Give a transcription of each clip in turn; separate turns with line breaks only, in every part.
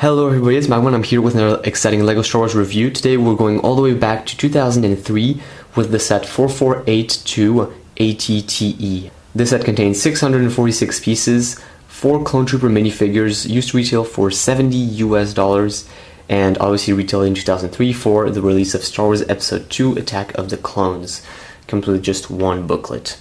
Hello everybody, it's MAGMA and I'm here with another exciting LEGO Star Wars review. Today we're going all the way back to 2003 with the set 4482 ATTE. This set contains 646 pieces, 4 Clone Trooper minifigures, used to retail for $70 US, and obviously retailed in 2003 for the release of Star Wars Episode 2 Attack of the Clones, comes with just one booklet.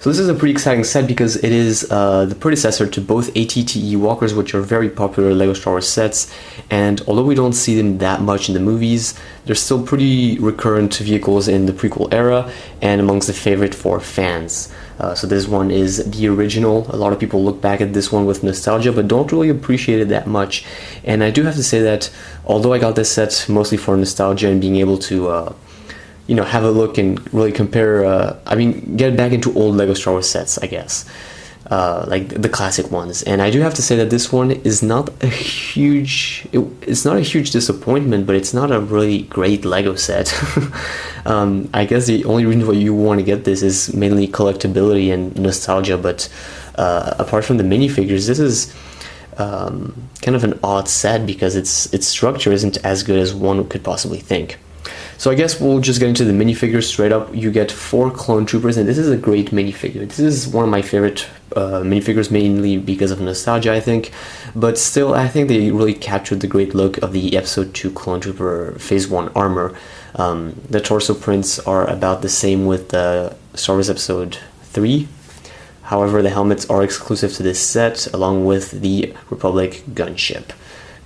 So this is a pretty exciting set because it is the predecessor to both ATTE Walkers, which are very popular LEGO Star Wars sets, and although we don't see them that much in the movies, they're still pretty recurrent vehicles in the prequel era and amongst the favorite for fans. So this one is the original. A lot of people look back at this one with nostalgia but don't really appreciate it that much, and I do have to say that although I got this set mostly for nostalgia and being able to have a look and really compare, get back into old LEGO Star Wars sets, I guess. Like the classic ones. And I do have to say that this one is not a huge, it's not a huge disappointment, but it's not a really great LEGO set. I guess the only reason why you want to get this is mainly collectability and nostalgia, but apart from the minifigures, this is kind of an odd set because its structure isn't as good as one could possibly think. So I guess we'll just get into the minifigures straight up. You get 4 Clone Troopers, and this is a great minifigure. This is one of my favorite minifigures, mainly because of nostalgia, I think. But still, I think they really captured the great look of the Episode 2 Clone Trooper Phase 1 armor. The torso prints are about the same with the Star Wars Episode 3. However, the helmets are exclusive to this set, along with the Republic gunship.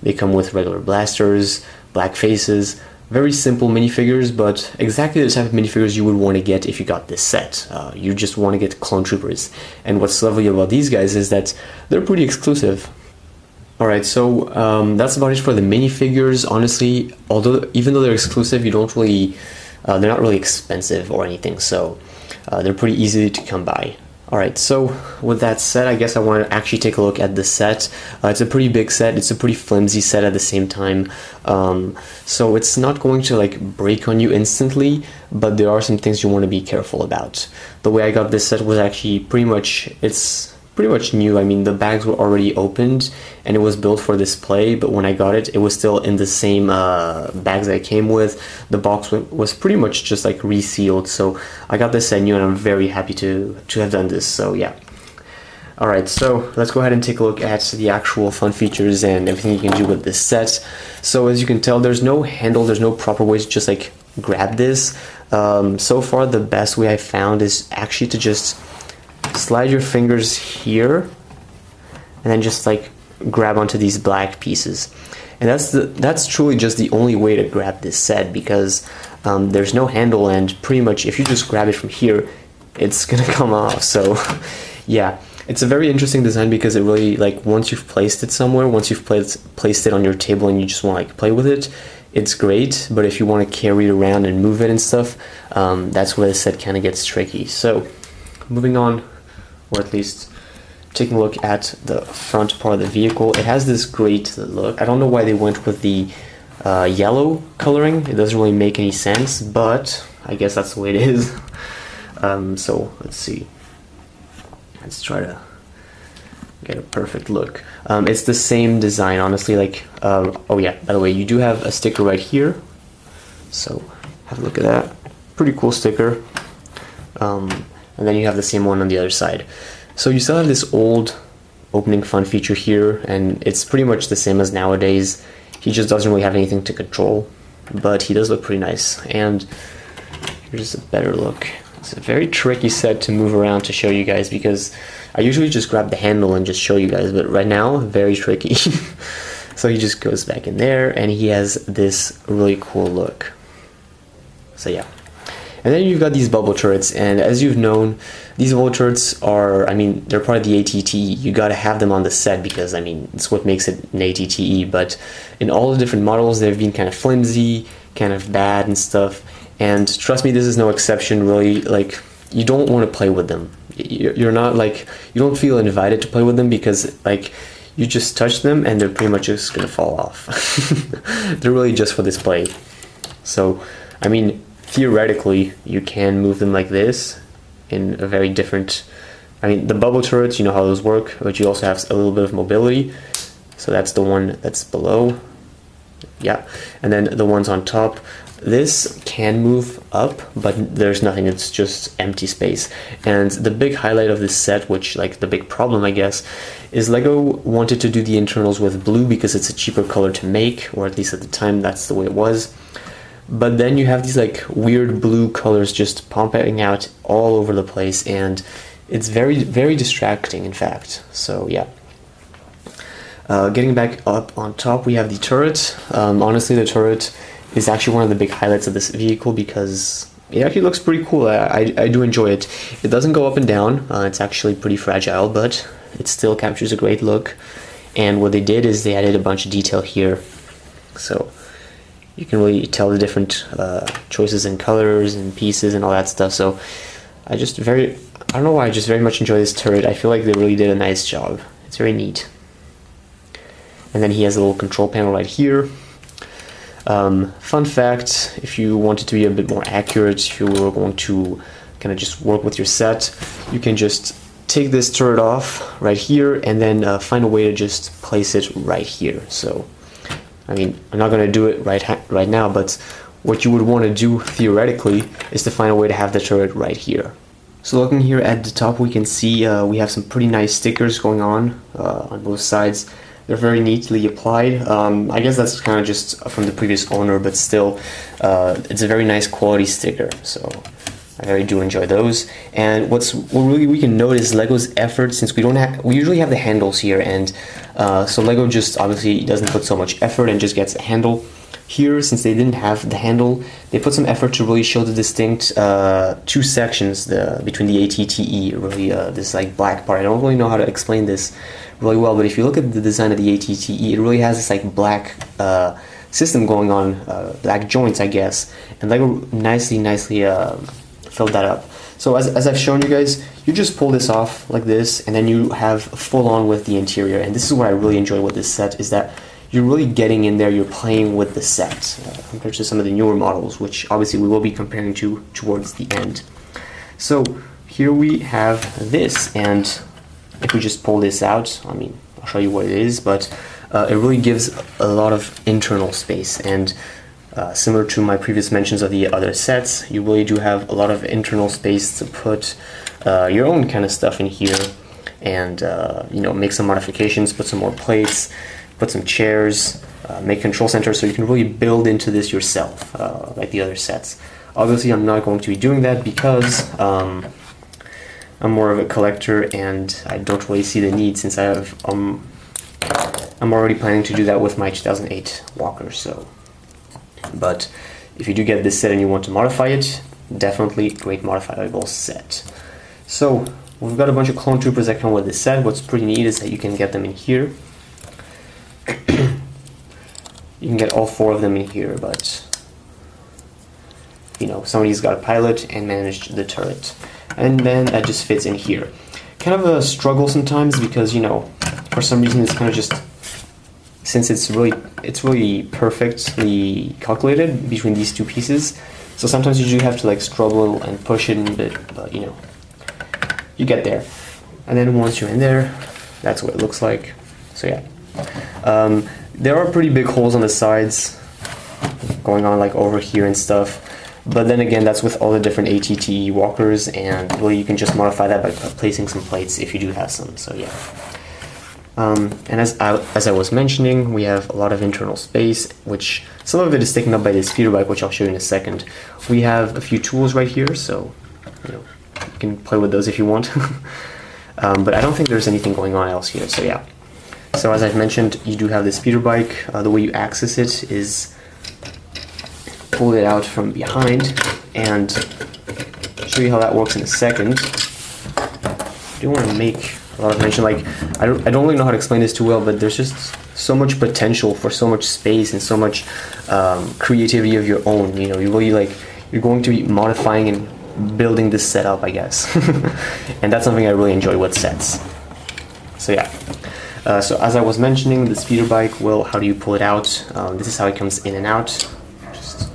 They come with regular blasters, black faces, very simple minifigures, but exactly the type of minifigures you would want to get if you got this set. You just want to get Clone Troopers. And what's lovely about these guys is that they're pretty exclusive. Alright, so that's about it for the minifigures. Honestly, even though they're exclusive, they're not really expensive or anything, so they're pretty easy to come by. Alright, so with that said, I guess I want to actually take a look at the set. It's a pretty big set, it's a pretty flimsy set at the same time, so it's not going to break on you instantly, but there are some things you want to be careful about. The way I got this set was actually pretty much new. I mean, the bags were already opened and it was built for display, but when I got it, it was still in the same bags that it came with. The box was pretty much just resealed, so I got this set new and I'm very happy to have done this, so yeah. Alright, so let's go ahead and take a look at the actual fun features and everything you can do with this set. So as you can tell, there's no handle, there's no proper way to just grab this. So far the best way I found is actually to just slide your fingers here and then just grab onto these black pieces, and that's truly just the only way to grab this set, because there's no handle, and pretty much if you just grab it from here, it's gonna come off. So yeah, it's a very interesting design because it really, once you've placed it somewhere, once you've placed it on your table and you just want to play with it, it's great. But if you want to carry it around and move it and stuff, that's where the set kind of gets tricky. So moving on, or at least taking a look at the front part of the vehicle, it has this great look. I don't know why they went with the yellow coloring. It doesn't really make any sense, but I guess that's the way it is. So let's see. Let's try to get a perfect look. It's the same design, honestly. Oh yeah, by the way, you do have a sticker right here. So have a look at that. Pretty cool sticker. And then you have the same one on the other side. So you still have this old opening fun feature here, and it's pretty much the same as nowadays. He just doesn't really have anything to control, but he does look pretty nice. And here's a better look. It's a very tricky set to move around to show you guys, because I usually just grab the handle and just show you guys, but right now, very tricky. So he just goes back in there, and he has this really cool look. So yeah. And then you've got these bubble turrets, and as you've known, these bubble turrets are, they're part of the ATTE. You gotta have them on the set because, it's what makes it an ATTE, but in all the different models, they've been kind of flimsy, kind of bad and stuff, and trust me, this is no exception, really. You don't want to play with them. You're not, you don't feel invited to play with them because, you just touch them and they're pretty much just gonna fall off. They're really just for display. So, theoretically, you can move them like this in a very different... the bubble turrets, you know how those work, but you also have a little bit of mobility. So that's the one that's below. Yeah, and then the ones on top. This can move up, but there's nothing, it's just empty space. And the big highlight of this set, which like the big problem I guess, is Lego wanted to do the internals with blue because it's a cheaper color to make, or at least at the time that's the way it was. But then you have these like weird blue colors just popping out all over the place, and it's very, very distracting in fact. So yeah. Getting back up on top, we have the turret. Honestly, the turret is actually one of the big highlights of this vehicle because it actually looks pretty cool. I do enjoy it. It doesn't go up and down. It's actually pretty fragile, but it still captures a great look. And what they did is they added a bunch of detail here. So you can really tell the different choices in colors and pieces and all that stuff. So I don't know why, I just very much enjoy this turret. I feel like they really did a nice job. It's very neat. And then he has a little control panel right here. Fun fact, if you wanted to be a bit more accurate, if you were going to kind of just work with your set, you can just take this turret off right here and then find a way to just place it right here. So, I mean, I'm not going to do it right now, but what you would want to do theoretically is to find a way to have the turret right here. So looking here at the top, we can see we have some pretty nice stickers going on both sides. They're very neatly applied. I guess that's kind of just from the previous owner, but still, it's a very nice quality sticker. So I really do enjoy those. And what really we can notice is Lego's effort, since we usually have the handles here, and so Lego just obviously doesn't put so much effort and just gets a handle. Here, since they didn't have the handle, they put some effort to really show the distinct two sections between the ATTE, really this like black part. I don't really know how to explain this really well, but if you look at the design of the ATTE, it really has this like black system going on, black joints, I guess, and Lego nicely filled that up. So as I've shown you guys, you just pull this off like this, and then you have full on with the interior. And this is what I really enjoy with this set, is that you're really getting in there, you're playing with the set compared to some of the newer models, which obviously we will be comparing to towards the end. So here we have this, and if we just pull this out, I mean, I'll show you what it is, but it really gives a lot of internal space. And similar to my previous mentions of the other sets, you really do have a lot of internal space to put your own kind of stuff in here, and you know, make some modifications, put some more plates, put some chairs, make control centers, so you can really build into this yourself, like the other sets. Obviously, I'm not going to be doing that because I'm more of a collector, and I don't really see the need, since I have I'm already planning to do that with my 2008 Walker. So, but if you do get this set and you want to modify it, definitely great modifiable set. So we've got a bunch of clone troopers that come with this set. What's pretty neat is that you can get them in here. You can get all 4 of them in here, but you know, somebody's got a pilot and managed the turret, and then that just fits in here. Kind of a struggle sometimes, because you know, for some reason it's kind of just, since it's really perfectly calculated between these two pieces, so sometimes you do have to like struggle and push it a bit, but you know, you get there. And then once you're in there, that's what it looks like. So yeah, there are pretty big holes on the sides going on like over here and stuff, but then again, that's with all the different ATTE walkers, and really you can just modify that by placing some plates if you do have some. So yeah. And as I was mentioning, we have a lot of internal space, which some of it is taken up by this speeder bike, which I'll show you in a second. We have a few tools right here, so you know, you can play with those if you want. But I don't think there's anything going on else here, so yeah. So as I've mentioned, you do have this speeder bike. The way you access it is pull it out from behind, and I'll show you how that works in a second. I do want to make a lot of mention, like, I don't really know how to explain this too well, but there's just so much potential for so much space and so much creativity of your own. You know, you really like, you're going to be modifying and building this setup, I guess. And that's something I really enjoy with sets. So yeah. So as I was mentioning, the speeder bike, well, how do you pull it out? This is how it comes in and out. Just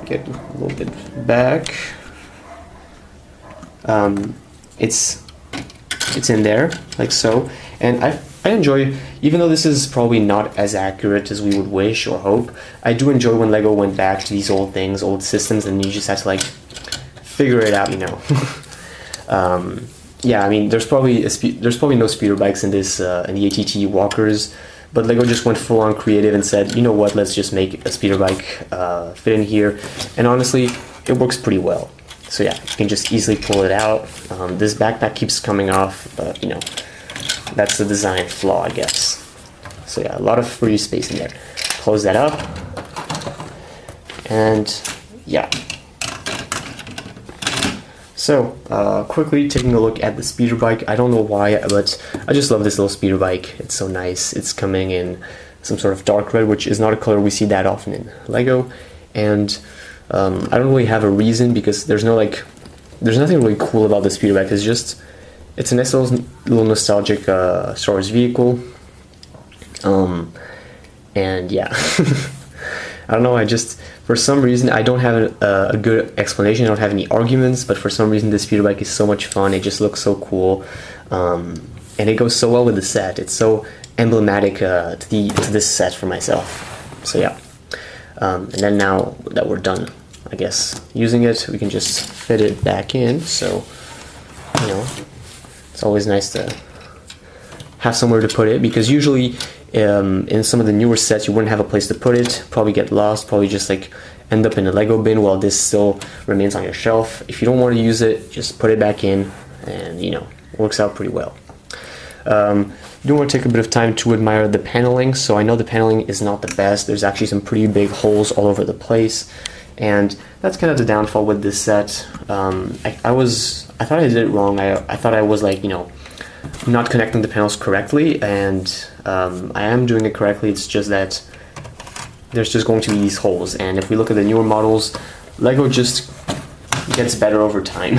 get a little bit back. It's in there, like so. And I enjoy, even though this is probably not as accurate as we would wish or hope, I do enjoy when Lego went back to these old things, old systems, and you just have to like figure it out, you know. Yeah, I mean, there's probably no speeder bikes in this in the ATT walkers, but Lego just went full on creative and said, you know what, let's just make a speeder bike fit in here, and honestly, it works pretty well. So yeah, you can just easily pull it out. This backpack keeps coming off, but you know, that's the design flaw, I guess. So yeah, a lot of free space in there. Close that up, and yeah. So, quickly taking a look at the speeder bike. I don't know why, but I just love this little speeder bike. It's so nice. It's coming in some sort of dark red, which is not a color we see that often in Lego. And I don't really have a reason, because there's nothing really cool about the speeder bike. It's a nice little nostalgic Star Wars vehicle. And yeah. I don't know, for some reason, I don't have a good explanation, I don't have any arguments, but for some reason this speeder bike is so much fun, it just looks so cool, and it goes so well with the set. It's so emblematic to this set for myself. So yeah, and then now that we're done, I guess, using it, we can just fit it back in, so, you know, it's always nice to have somewhere to put it, because usually in some of the newer sets you wouldn't have a place to put it, probably get lost, probably just like end up in a Lego bin while this still remains on your shelf. If you don't want to use it, just put it back in, and you know, it works out pretty well. You do want to take a bit of time to admire the paneling. So I know the paneling is not the best, there's actually some pretty big holes all over the place, and that's kind of the downfall with this set. I thought I did it wrong. I thought I was like, you know, not connecting the panels correctly, and I am doing it correctly. It's just that there's just going to be these holes, and if we look at the newer models, Lego just gets better over time.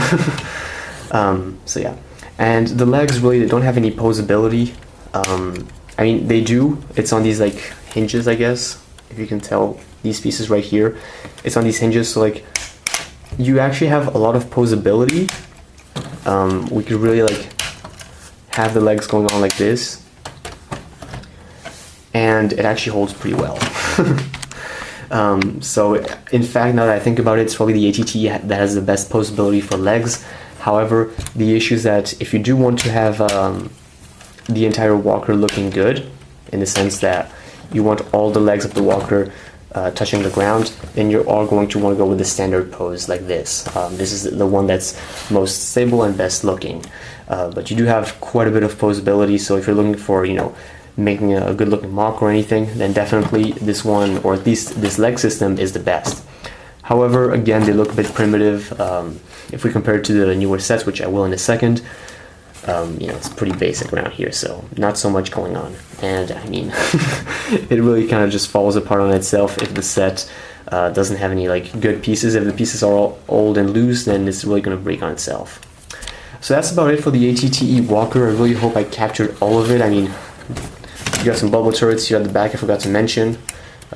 So yeah, and the legs really, they don't have any posability. I mean, they do. It's on these like hinges, I guess, if you can tell, these pieces right here, it's on these hinges, so like you actually have a lot of posability. We could really like have the legs going on like this, and it actually holds pretty well. So in fact, now that I think about it, it's probably the ATT that has the best posability for legs. However, the issue is that if you do want to have the entire walker looking good, in the sense that you want all the legs of the walker touching the ground, then you are going to want to go with the standard pose like this. This is the one that's most stable and best looking. But you do have quite a bit of posability, so if you're looking for, you know, making a good looking mock or anything, then definitely this one, or at least this leg system, is the best. However, again, they look a bit primitive. If we compare it to the newer sets, which I will in a second, you know, it's pretty basic around here, so not so much going on. And I mean, it really kind of just falls apart on itself if the set doesn't have any like good pieces. If the pieces are all old and loose, then it's really going to break on itself. So that's about it for the ATTE walker. I really hope I captured all of it. I mean, you got some bubble turrets here at the back I forgot to mention.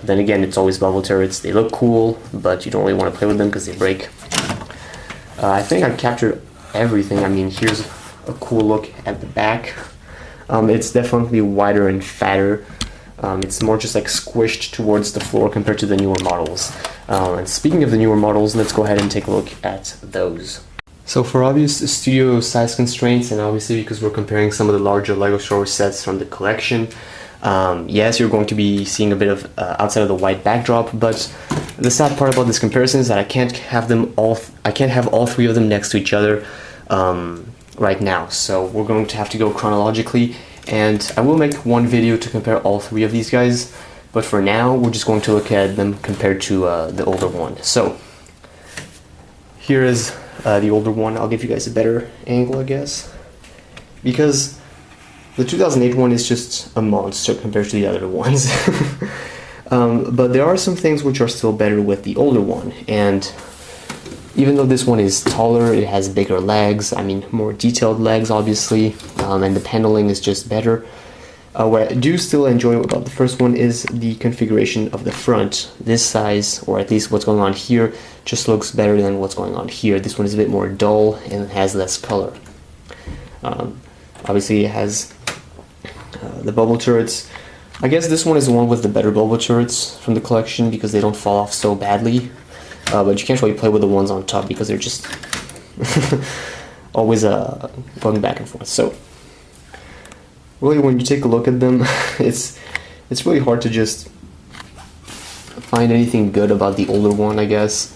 Then again, it's always bubble turrets. They look cool, but you don't really want to play with them because they break. I think I captured everything. I mean, here's a cool look at the back. It's definitely wider and fatter. It's more just like squished towards the floor compared to the newer models. And speaking of the newer models, let's go ahead and take a look at those. So for obvious studio size constraints, and obviously because we're comparing some of the larger LEGO Star Wars sets from the collection, yes, you're going to be seeing a bit of outside of the white backdrop, but the sad part about this comparison is that I can't have all three of them next to each other right now. So we're going to have to go chronologically, and I will make one video to compare all three of these guys, but for now we're just going to look at them compared to the older one. So here is the older one. I'll give you guys a better angle, I guess, because the 2008 one is just a monster compared to the other ones. But there are some things which are still better with the older one, and even though this one is taller, it has bigger legs, I mean more detailed legs obviously, and the paneling is just better. What I do still enjoy about the first one is the configuration of the front. This size, or at least what's going on here, just looks better than what's going on here. This one is a bit more dull and has less color. Obviously it has the bubble turrets. I guess this one is the one with the better bubble turrets from the collection because they don't fall off so badly. But you can't really play with the ones on top because they're just always going back and forth. So really, when you take a look at them, it's really hard to just find anything good about the older one, I guess,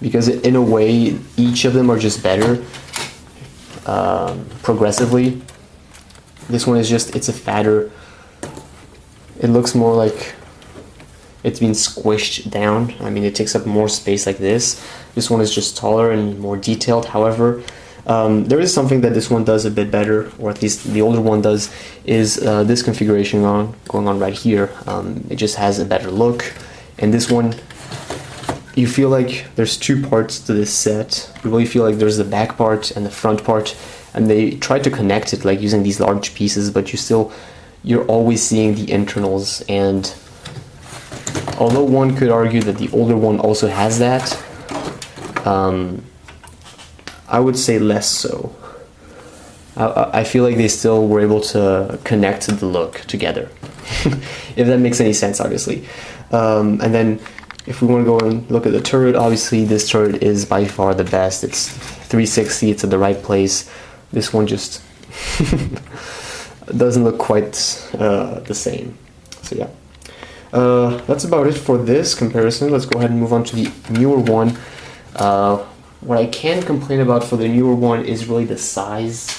because in a way each of them are just better progressively. This one is just, it's a fatter, it looks more like it's been squished down. I mean, it takes up more space like this. This one is just taller and more detailed. However, there is something that this one does a bit better, or at least the older one does, is this configuration going on right here. It just has a better look. And this one, you feel like there's two parts to this set. You really feel like there's the back part and the front part, and they try to connect it like using these large pieces, but you're always seeing the internals. And although one could argue that the older one also has that, I would say less so. I feel like they still were able to connect the look together, if that makes any sense, obviously. And then if we want to go and look at the turret, obviously this turret is by far the best. It's 360, it's at the right place. This one just doesn't look quite the same. So yeah. That's about it for this comparison. Let's go ahead and move on to the newer one. What I can complain about for the newer one is really the size.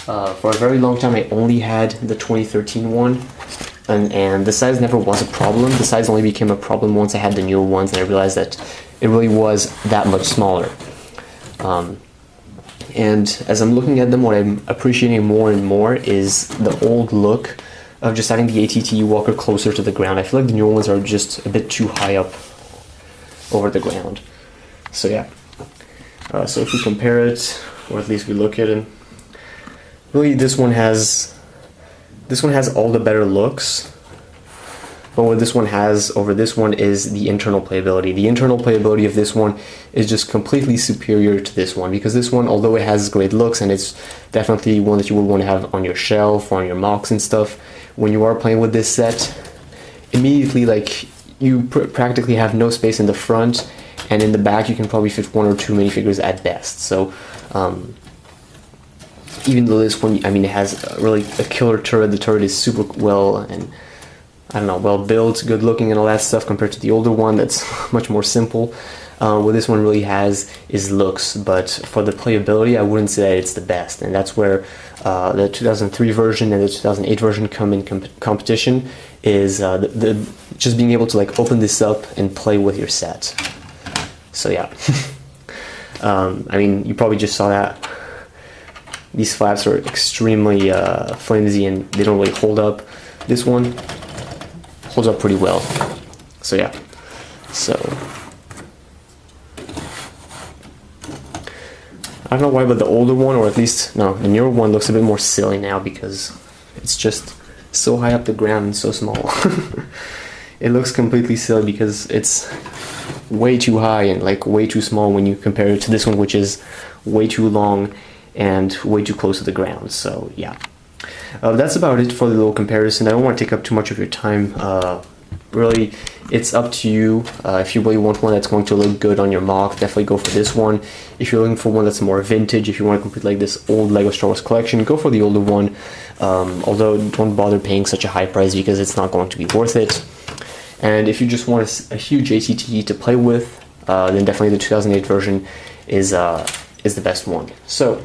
For a very long time I only had the 2013 one, and the size never was a problem. The size only became a problem once I had the newer ones and I realized that it really was that much smaller. And as I'm looking at them, what I'm appreciating more and more is the old look of just having the ATT walker closer to the ground. I feel like the newer ones are just a bit too high up over the ground. So yeah. So if we compare it, or at least we look at it, really this one has all the better looks. But what this one has over this one is the internal playability. The internal playability of this one is just completely superior to this one, because this one, although it has great looks and it's definitely one that you would want to have on your shelf or on your mocks and stuff, when you are playing with this set, immediately like you practically have no space in the front, and in the back you can probably fit one or two minifigures at best. So even though this one, I mean, it has really a killer turret, the turret is super well and well built, good looking and all that stuff compared to the older one that's much more simple. What this one really has is looks, but for the playability I wouldn't say that it's the best, and that's where the 2003 version and the 2008 version come in competition, is just being able to like open this up and play with your set. So yeah. I mean, you probably just saw that these flaps are extremely flimsy and they don't really hold up. This one holds up pretty well. So yeah. So I don't know why, but the older one, or at least no, the newer one looks a bit more silly now because it's just so high up the ground and so small. It looks completely silly because it's way too high and like way too small when you compare it to this one, which is way too long and way too close to the ground. So yeah, that's about it for the little comparison. I don't want to take up too much of your time. Really, it's up to you. If you really want one that's going to look good on your mock, definitely go for this one. If you're looking for one that's more vintage, if you want to complete like this old Lego Star Wars collection, go for the older one. Although don't bother paying such a high price because it's not going to be worth it. And if you just want a huge ATT to play with, then definitely the 2008 version is the best one. So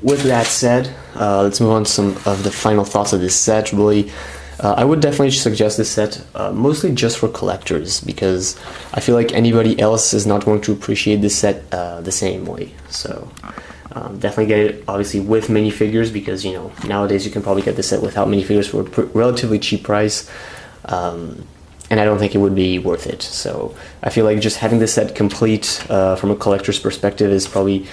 with that said, let's move on to some of the final thoughts of this set. Really, I would definitely suggest this set mostly just for collectors, because I feel like anybody else is not going to appreciate this set the same way. So definitely get it obviously with minifigures, because you know nowadays you can probably get this set without minifigures for a relatively cheap price, and I don't think it would be worth it. So I feel like just having this set complete from a collector's perspective is probably,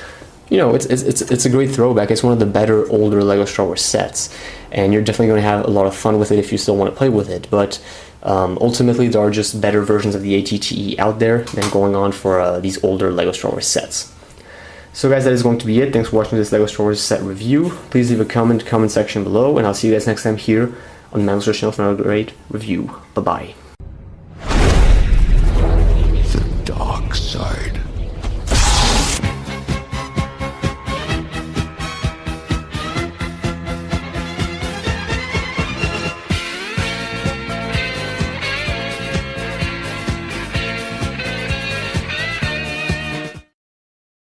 you know, it's a great throwback. It's one of the better older Lego Star Wars sets, and you're definitely going to have a lot of fun with it if you still want to play with it. But ultimately, there are just better versions of the ATTE out there than going on for these older Lego Star Wars sets. So guys, that is going to be it. Thanks for watching this LEGO Star Wars set review. Please leave a comment section below, and I'll see you guys next time here on the MAGMA channel for another great review. Bye bye.
The dark side.